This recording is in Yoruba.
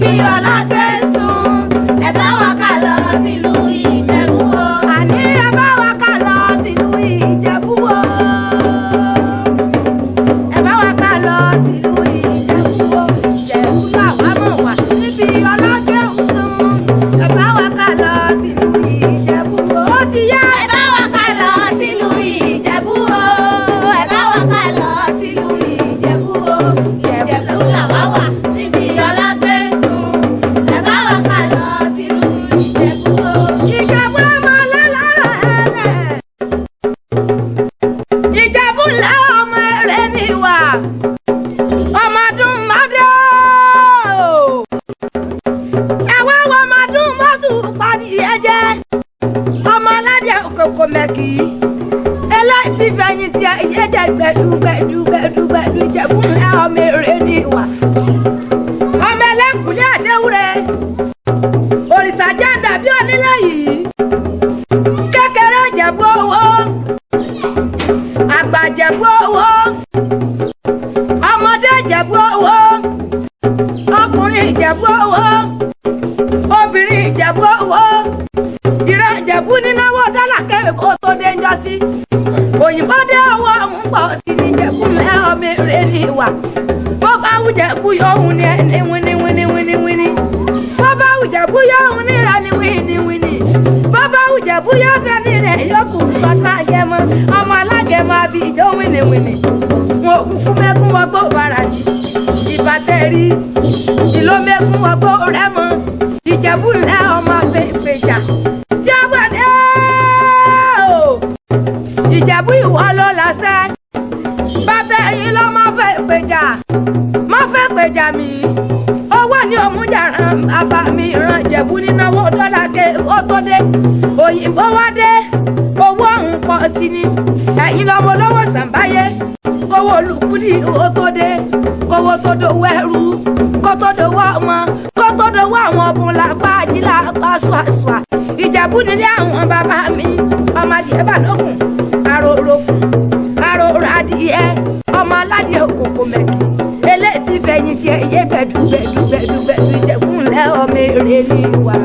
níbi ọlágbé sùn ẹ bá wa ká lọ sílùú Ìjẹ̀bú o. àní ẹ bá wa ká lọ sílùú Ìjẹ̀bú o. ẹ bá wa ká lọ sílùú Ìjẹ̀bú o. Ìjẹ̀bú làwa mọ̀ wá níbi ọlágbé sùn ẹ bá wa ká lọ sílùú Ìjẹ̀bú o. ó ti yá. ẹ bá wa ká lọ sílùú Ìjẹ̀bú o. ẹ bá wa ká lọ sílùú Ìjẹ̀bú o. Ìjẹ̀bú làwa wà níbi ọlágbé sùn ẹ bá wa ká lọ sílùú Ìjẹ̀bú o. Ìjẹ̀bú ọmọ lọ́lọ́rọ̀ ẹ̀rẹ̀. Ìjẹ̀bú lẹ́ ọmọ ẹ̀rẹ̀ ni wà. Ọmọdún mọ́dé o. Ẹ̀wọ́ wọ ọmọdún mọ́tò pàdé ẹ̀jẹ̀. Ọmọ aládé òkòkò mẹ́kì. Eléyìí fẹ̀yìntì ẹ̀yẹ́jẹ̀ gbẹ̀dúgbẹ̀dú Ìjẹ̀bú lẹ́ ọmọ ẹ̀rẹ̀ ni wà. Ọmọ ẹlẹ́kùnlé àdéhùrẹ́. Òrìṣà jẹ́ dàbí onílé yìí. Kékeré Ìjẹ̀bú owó. Àgbà Ìjẹ̀bú owó. Ọmọdé Ìjẹ̀bú owó. Ọkùnrin Ìjẹ̀bú owó. Obìnrin Ìjẹ̀bú owó. Ìran Ìjẹ̀bú nínáwó dọ́là kẹ́wé kó tó dé ń jọ sí. Òyìnbó dé owó ọ̀hún pọ̀ sí ní Ìjẹ̀bú lẹ́ ọmọ eré ní ìwà. Bó bá wù Ìjẹ̀bú yóò hùn ní ẹni wíní. Bọ́bá Ìjẹ̀bú yóò hùn níra ní wíní. Bọ́bá Ìjẹ̀bú yóò fẹ́ nírẹ̀ yókù sọ́dún Agẹmọ. Ọmọ Alágẹmọ àbí ìjọ wíní. Wọn òkùnkùn mẹ́kún wọgbó bàrà ní. Ìbátẹ́rí ìlú mẹ́kún wọgbó Rẹ́mọ. Ìjẹ̀bú lẹ́ ọmọ Ìpèjà. Jábọ̀dé o. Ìjẹ̀bú ìwọ ló lọ́sẹ̀. Bàbá ẹ̀yin ló mọ́ fẹ́ Ìpèjà. Mọ́ fẹ́ Ìpèjà mi. Owó ni òmùjàrán bàbá mi ràn Ìjẹ̀bú nínáwó dọ́là ké ó tó dé. Òyìnbó wá dé. Owó ọ̀hún pọ̀ sí ni. Ẹ̀yin lọ́mọ olówó sàǹbáyé. Kówó olùkúdì ó tó dé. Kówó tó dowó ẹrú. Kó tó dowó ọmọ. Kó tó dowó àwọn ọ̀bùn làpá àjílà pa ṣùàṣùà. Ìjẹ̀bú nílé àwọn bàbá mi. Ọmọ adìẹ Balógun. Aróró fún. Aróró adìẹ. Ọmọ aládìẹ òkòkò mẹ́kì. Eléyìí fẹ̀yìntì ẹ̀yẹ gbẹ̀dúgbẹ̀dú Ìjẹ̀bú lẹ́ ọmọ eré ní wà.